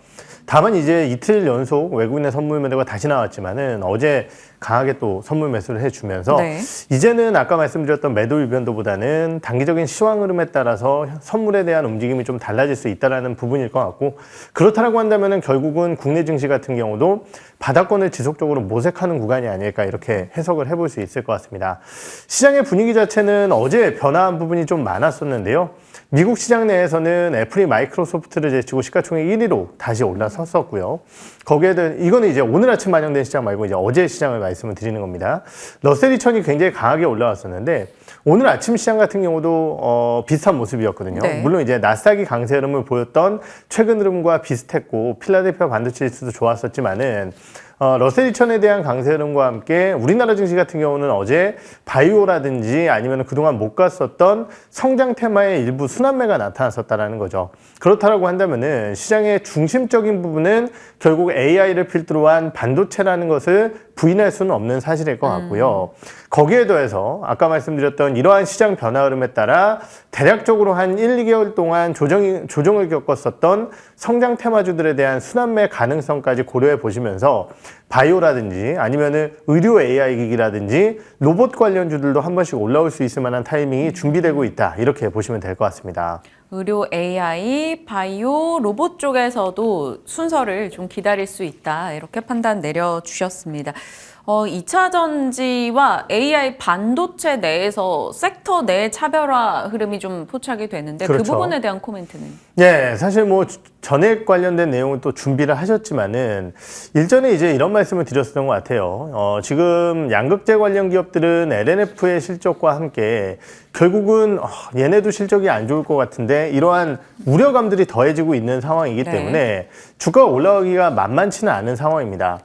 다만 이제 이틀 연속 외국인의 선물 매도가 다시 나왔지만은 어제 강하게 또 선물 매수를 해주면서 네. 이제는 아까 말씀드렸던 매도 일변도보다는 단기적인 시황 흐름에 따라서 선물에 대한 움직임이 좀 달라질 수 있다는 부분일 것 같고, 그렇다라고 한다면은 결국은 국내 증시 같은 경우도 바닥권을 지속적으로 모색하는 구간이 아닐까 이렇게 해석을 해볼 수 있을 것 같습니다. 시장의 분위기 자체는 어제 변화한 부분이 좀 많았었는데요. 미국 시장 내에서는 애플이 마이크로소프트를 제치고 시가총액 1위로 다시 올라섰었고요. 거기에 대한 이거는 이제 오늘 아침 반영된 시장 말고 이제 어제 시장을 말씀을 드리는 겁니다. 러셀 2000이 굉장히 강하게 올라왔었는데 오늘 아침 시장 같은 경우도 비슷한 모습이었거든요. 네. 물론 이제 나스닥이 강세 흐름을 보였던 최근 흐름과 비슷했고 필라델피아 반도체 지수도 좋았었지만은 러셀 2000에 대한 강세 흐름과 함께 우리나라 증시 같은 경우는 어제 바이오라든지 아니면 그동안 못 갔었던 성장 테마의 일부 순환매가 나타났었다는 거죠. 그렇다라고 한다면은 시장의 중심적인 부분은 결국 AI를 필두로 한 반도체라는 것을 부인할 수는 없는 사실일 것 같고요. 거기에 더해서 아까 말씀드렸던 이러한 시장 변화 흐름에 따라 대략적으로 한 1, 2개월 동안 조정을 겪었었던 성장 테마주들에 대한 순환매 가능성까지 고려해 보시면서 바이오라든지 아니면은 의료 AI 기기라든지 로봇 관련주들도 한 번씩 올라올 수 있을 만한 타이밍이 준비되고 있다. 이렇게 보시면 될 것 같습니다. 의료 AI, 바이오, 로봇 쪽에서도 순서를 좀 기다릴 수 있다. 이렇게 판단 내려주셨습니다. 2차 전지와 AI 반도체 내에서 섹터 내 차별화 흐름이 좀 포착이 되는데 그렇죠. 그 부분에 대한 코멘트는? 네, 사실 뭐 전액 관련된 내용은 또 준비를 하셨지만은 일전에 이제 이런 말씀을 드렸었던 것 같아요. 지금 양극재 관련 기업들은 LNF의 실적과 함께 결국은 얘네도 실적이 안 좋을 것 같은데 이러한 우려감들이 더해지고 있는 상황이기 네. 때문에 주가가 올라가기가 만만치는 않은 상황입니다.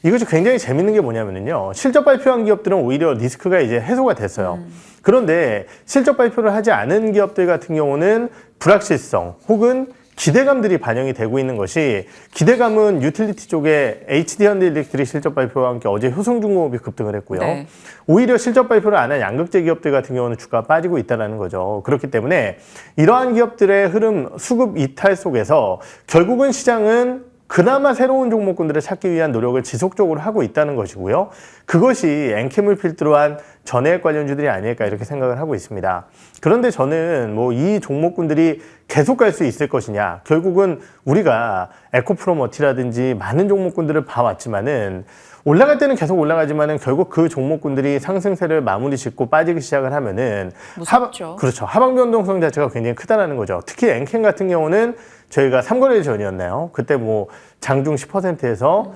이것이 굉장히 재밌는 게 뭐냐면요. 실적 발표한 기업들은 오히려 리스크가 이제 해소가 됐어요. 그런데 실적 발표를 하지 않은 기업들 같은 경우는 불확실성 혹은 기대감들이 반영이 되고 있는 것이 기대감은 유틸리티 쪽에 HD 현대일렉트릭 실적 발표와 함께 어제 효성중공업이 급등을 했고요. 네. 오히려 실적 발표를 안 한 양극재 기업들 같은 경우는 주가가 빠지고 있다는 거죠. 그렇기 때문에 이러한 기업들의 흐름 수급 이탈 속에서 결국은 시장은 그나마 새로운 종목군들을 찾기 위한 노력을 지속적으로 하고 있다는 것이고요. 그것이 엔캠을 필두로 한 전해액 관련주들이 아닐까 이렇게 생각을 하고 있습니다. 그런데 저는 뭐 이 종목군들이 계속 갈 수 있을 것이냐. 결국은 우리가 에코프로머티라든지 많은 종목군들을 봐왔지만은 올라갈 때는 계속 올라가지만은 결국 그 종목군들이 상승세를 마무리 짓고 빠지기 시작을 하면은 무섭죠. 그렇죠. 하방 변동성 자체가 굉장히 크다라는 거죠. 특히 엔캠 같은 경우는 저희가 3거래일 전이었나요? 그때 뭐 장중 10%에서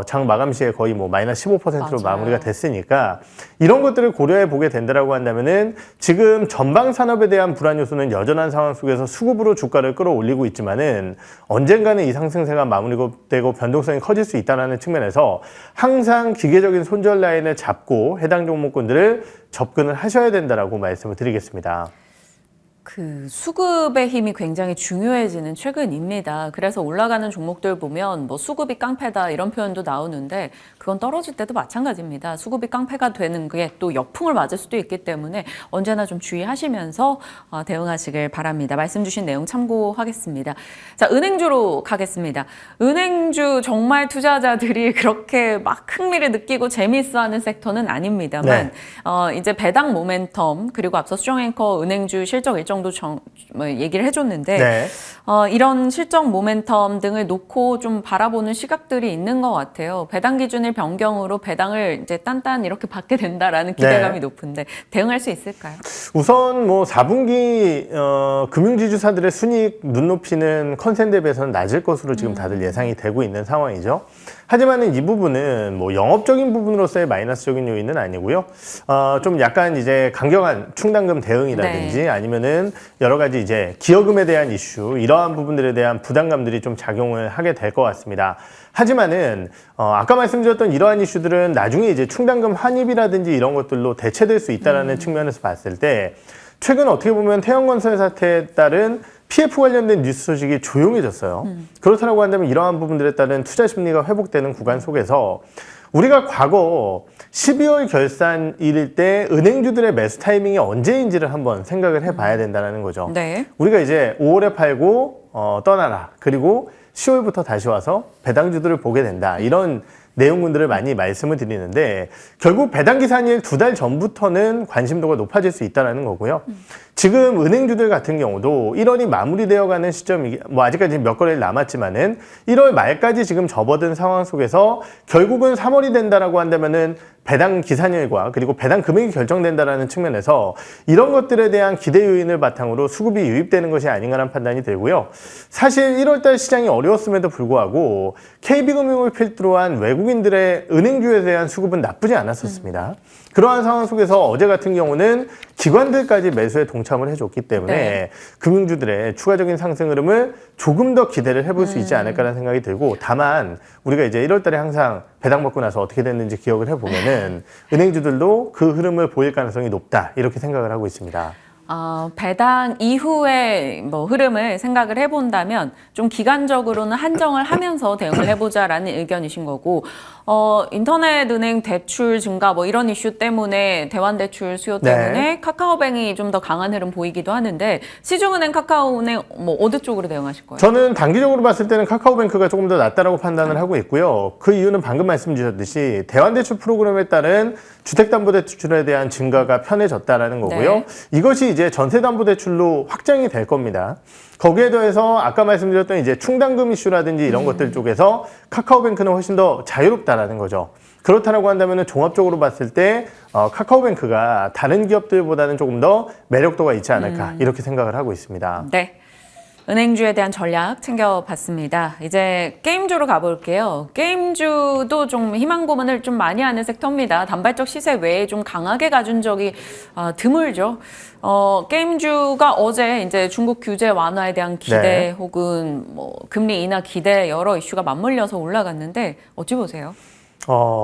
장 마감 시에 거의 뭐 마이너스 15%로 맞아요. 마무리가 됐으니까 이런 것들을 고려해 보게 된다라고 한다면은 지금 전방 산업에 대한 불안 요소는 여전한 상황 속에서 수급으로 주가를 끌어올리고 있지만은 언젠가는 이 상승세가 마무리되고 변동성이 커질 수 있다는 측면에서 항상 기계적인 손절 라인을 잡고 해당 종목군들을 접근을 하셔야 된다라고 말씀을 드리겠습니다. 그 수급의 힘이 굉장히 중요해지는 최근입니다. 그래서 올라가는 종목들 보면 뭐 수급이 깡패다 이런 표현도 나오는데 그건 떨어질 때도 마찬가지입니다. 수급이 깡패가 되는 게 또 역풍을 맞을 수도 있기 때문에 언제나 좀 주의하시면서 대응하시길 바랍니다. 말씀 주신 내용 참고하겠습니다. 자, 은행주로 가겠습니다. 은행주 정말 투자자들이 그렇게 막 흥미를 느끼고 재미있어하는 섹터는 아닙니다만 이제 배당 모멘텀 그리고 앞서 수정앵커 은행주 실적 일정도 얘기를 해줬는데 이런 실적 모멘텀 등을 놓고 좀 바라보는 시각들이 있는 것 같아요. 배당 기준을 변경으로 배당을 이제 딴딴 이렇게 받게 된다라는 기대감이 높은데 대응할 수 있을까요? 우선 뭐 4분기 금융지주사들의 순이익 눈높이는 컨센 대비해서는 낮을 것으로 지금 다들 예상이 되고 있는 상황이죠. 하지만은 이 부분은 뭐 영업적인 부분으로서의 마이너스적인 요인은 아니고요. 좀 약간 이제 강경한 충당금 대응이라든지 아니면은 여러 가지 이제 기여금에 대한 이슈 이러한 부분들에 대한 부담감들이 좀 작용을 하게 될 것 같습니다. 하지만은 아까 말씀드렸던 이러한 이슈들은 나중에 이제 충당금 환입이라든지 이런 것들로 대체될 수 있다라는 측면에서 봤을 때 최근 어떻게 보면 태형건설 사태에 따른 PF 관련된 뉴스 소식이 조용해졌어요. 그렇다고 한다면 이러한 부분들에 따른 투자 심리가 회복되는 구간 속에서 우리가 과거 12월 결산일일 때 은행주들의 매수 타이밍이 언제인지를 한번 생각을 해봐야 된다는 거죠. 네. 우리가 이제 5월에 팔고 떠나라. 그리고 10월부터 다시 와서 배당주들을 보게 된다. 이런 내용들을 많이 말씀을 드리는데 결국 배당 기산일 2달 전부터는 관심도가 높아질 수 있다는 거고요. 지금 은행주들 같은 경우도 1월이 마무리되어가는 시점이 뭐 아직까지 몇 거래일 남았지만은 1월 말까지 지금 접어든 상황 속에서 결국은 3월이 된다라고 한다면은 배당 기산일과 그리고 배당 금액이 결정된다라는 측면에서 이런 것들에 대한 기대 요인을 바탕으로 수급이 유입되는 것이 아닌가라는 판단이 들고요. 사실 1월달 시장이 어려웠음에도 불구하고 KB금융을 필두로 한 외국인들의 은행주에 대한 수급은 나쁘지 않았었습니다. 그러한 상황 속에서 어제 같은 경우는 기관들까지 매수에 동참을 해줬기 때문에 금융주들의 추가적인 상승 흐름을 조금 더 기대를 해볼 수 있지 않을까라는 생각이 들고 다만 우리가 이제 1월 달에 항상 배당 받고 나서 어떻게 됐는지 기억을 해보면은 은행주들도 그 흐름을 보일 가능성이 높다 이렇게 생각을 하고 있습니다. 배당 이후의 뭐 흐름을 생각을 해본다면 좀 기간적으로는 한정을 하면서 대응을 해보자라는 의견이신 거고 인터넷 은행 대출 증가 뭐 이런 이슈 때문에 대환대출 수요 때문에 카카오뱅이 좀 더 강한 흐름 보이기도 하는데 시중은행, 카카오은행 뭐 어느 쪽으로 대응하실 거예요? 저는 단기적으로 봤을 때는 카카오뱅크가 조금 더 낫다라고 판단을 하고 있고요. 그 이유는 방금 말씀 주셨듯이 대환대출 프로그램에 따른 주택담보대출에 대한 증가가 편해졌다라는 거고요. 이것이 이제 전세담보대출로 확장이 될 겁니다. 거기에 더해서 아까 말씀드렸던 이제 충당금 이슈라든지 이런 것들 쪽에서 카카오뱅크는 훨씬 더 자유롭다라는 거죠. 그렇다고 한다면 종합적으로 봤을 때 카카오뱅크가 다른 기업들보다는 조금 더 매력도가 있지 않을까 이렇게 생각을 하고 있습니다. 네. 은행주에 대한 전략 챙겨봤습니다. 이제 게임주로 가볼게요. 게임주도 좀 희망 고문을 좀 많이 하는 섹터입니다. 단발적 시세 외에 좀 강하게 가준 적이 드물죠. 게임주가 어제 이제 중국 규제 완화에 대한 기대 혹은 뭐 금리 인하 기대 여러 이슈가 맞물려서 올라갔는데 어찌 보세요?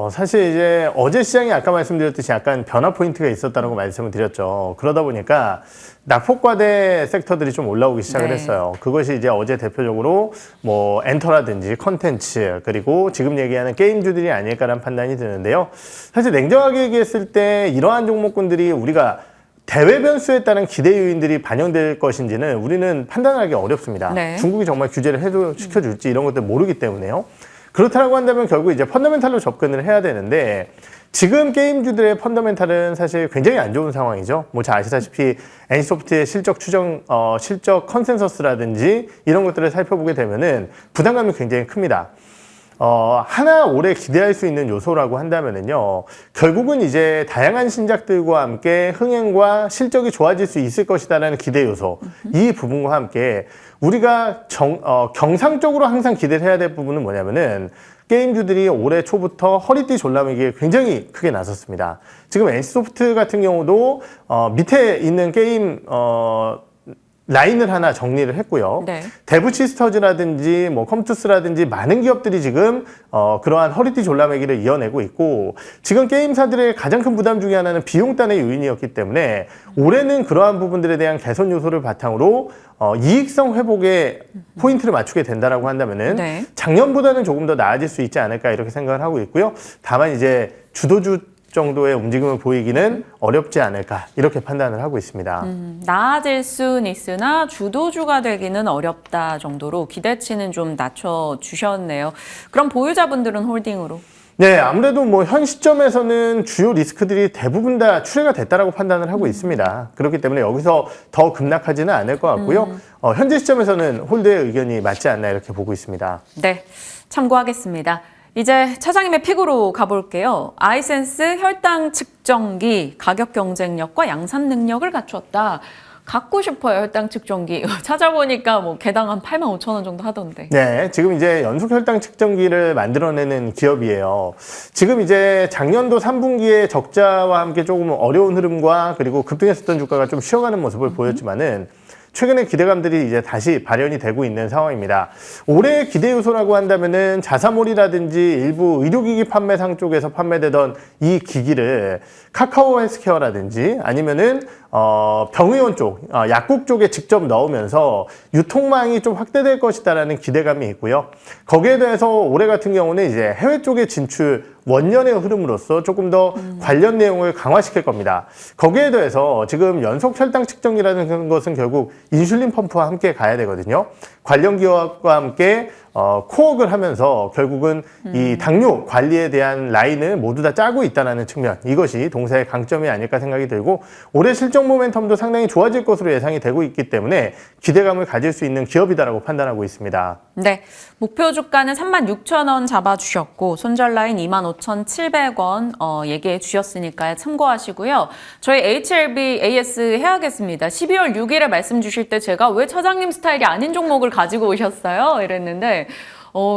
사실 이제 어제 시장이 아까 말씀드렸듯이 약간 변화 포인트가 있었다는 말씀을 드렸죠. 그러다 보니까 낙폭과대 섹터들이 좀 올라오기 시작을 네. 했어요. 그것이 이제 어제 대표적으로 뭐 엔터라든지 컨텐츠 그리고 지금 얘기하는 게임주들이 아닐까라는 판단이 드는데요. 사실 냉정하게 얘기했을 때 이러한 종목군들이 우리가 대외 변수에 따른 기대 요인들이 반영될 것인지는 우리는 판단하기 어렵습니다. 네. 중국이 정말 규제를 시켜줄지 이런 것들 모르기 때문에요. 그렇다고 한다면 결국 이제 펀더멘탈로 접근을 해야 되는데 지금 게임주들의 펀더멘탈은 사실 굉장히 안 좋은 상황이죠. 뭐 잘 아시다시피 NC소프트의 실적 컨센서스라든지 이런 것들을 살펴보게 되면은 부담감이 굉장히 큽니다. 하나 올해 기대할 수 있는 요소라고 한다면은요, 결국은 이제 다양한 신작들과 함께 흥행과 실적이 좋아질 수 있을 것이다라는 기대 요소, 이 부분과 함께 우리가 경상적으로 항상 기대를 해야 될 부분은 뭐냐면은 게임주들이 올해 초부터 허리띠 졸라매기에 굉장히 크게 나섰습니다. 지금 NC소프트 같은 경우도 밑에 있는 게임 라인을 하나 정리를 했고요. 네. 데브시스터즈라든지 뭐 컴투스라든지 많은 기업들이 지금 그러한 허리띠 졸라매기를 이어내고 있고 지금 게임사들의 가장 큰 부담 중에 하나는 비용단의 요인이었기 때문에 올해는 그러한 부분들에 대한 개선 요소를 바탕으로 이익성 회복에 포인트를 맞추게 된다라고 한다면은 네. 작년보다는 조금 더 나아질 수 있지 않을까 이렇게 생각을 하고 있고요. 다만 이제 주도주 정도의 움직임을 보이기는 어렵지 않을까 이렇게 판단을 하고 있습니다. 나아질 수는 있으나 주도주가 되기는 어렵다 정도로 기대치는 좀 낮춰주셨네요. 그럼 보유자분들은 홀딩으로? 네, 아무래도 뭐 현 시점에서는 주요 리스크들이 대부분 다 출회가 됐다라고 판단을 하고 있습니다. 그렇기 때문에 여기서 더 급락하지는 않을 것 같고요. 현재 시점에서는 홀드의 의견이 맞지 않나 이렇게 보고 있습니다. 네, 참고하겠습니다. 이제 차장님의 픽으로 가볼게요. 아이센스 혈당 측정기 가격 경쟁력과 양산 능력을 갖추었다. 갖고 싶어요, 혈당 측정기. 찾아보니까 뭐 개당 한 85,000원 정도 하던데. 네, 지금 이제 연속 혈당 측정기를 만들어내는 기업이에요. 지금 이제 작년도 3분기에 적자와 함께 조금 어려운 흐름과 그리고 급등했었던 주가가 좀 쉬어가는 모습을 보였지만은 최근에 기대감들이 이제 다시 발현이 되고 있는 상황입니다. 올해의 기대 요소라고 한다면은 자사몰이라든지 일부 의료기기 판매상 쪽에서 판매되던 이 기기를 카카오 헬스케어라든지 아니면은 병의원 쪽, 약국 쪽에 직접 넣으면서 유통망이 좀 확대될 것이다라는 기대감이 있고요. 거기에 대해서 올해 같은 경우는 이제 해외 쪽에 진출 원년의 흐름으로서 조금 더 관련 내용을 강화시킬 겁니다. 거기에 대해서 지금 연속 혈당 측정기라는 것은 결국 인슐린 펌프와 함께 가야 되거든요. 관련 기업과 함께 코업을 하면서 결국은 이 당뇨 관리에 대한 라인을 모두 다 짜고 있다는 측면, 이것이 동사의 강점이 아닐까 생각이 들고 올해 실적 모멘텀도 상당히 좋아질 것으로 예상이 되고 있기 때문에 기대감을 가질 수 있는 기업이다라고 판단하고 있습니다. 네, 목표 주가는 36,000원 잡아주셨고 손절 라인 25,700원 얘기해 주셨으니까요. 참고하시고요. 저희 HLB AS 해야겠습니다. 12월 6일에 말씀 주실 때 제가 왜 차장님 스타일이 아닌 종목을 가지고 오셨어요? 이랬는데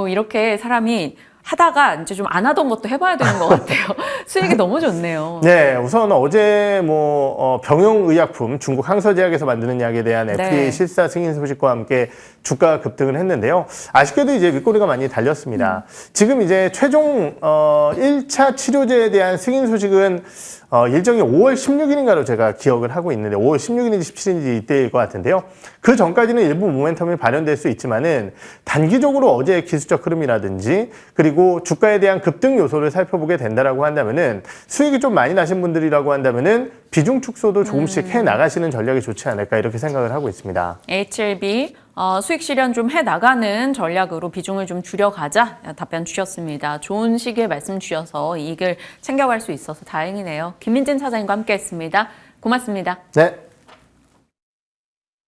이렇게 사람이 하다가 이제 좀 안 하던 것도 해봐야 되는 것 같아요. 수익이 너무 좋네요. 네, 우선 어제 뭐 병용의약품 중국 항서제약에서 만드는 약에 대한 FDA 실사 승인 소식과 함께 주가가 급등을 했는데요. 아쉽게도 이제 윗꼬리가 많이 달렸습니다. 지금 이제 최종 1차 치료제에 대한 승인 소식은 일정이 5월 16일인가로 제가 기억을 하고 있는데 5월 16일인지 17일인지 이때일 것 같은데요. 그 전까지는 일부 모멘텀이 발현될 수 있지만은 단기적으로 어제의 기술적 흐름이라든지 그리고 주가에 대한 급등 요소를 살펴보게 된다라고 한다면은 수익이 좀 많이 나신 분들이라고 한다면은 비중 축소도 조금씩 해 나가시는 전략이 좋지 않을까 이렇게 생각을 하고 있습니다. HLB 수익 실현 좀 해 나가는 전략으로 비중을 좀 줄여가자 답변 주셨습니다. 좋은 시기에 말씀 주셔서 이익을 챙겨갈 수 있어서 다행이네요. 김민진 차장님과 함께했습니다. 고맙습니다. 네.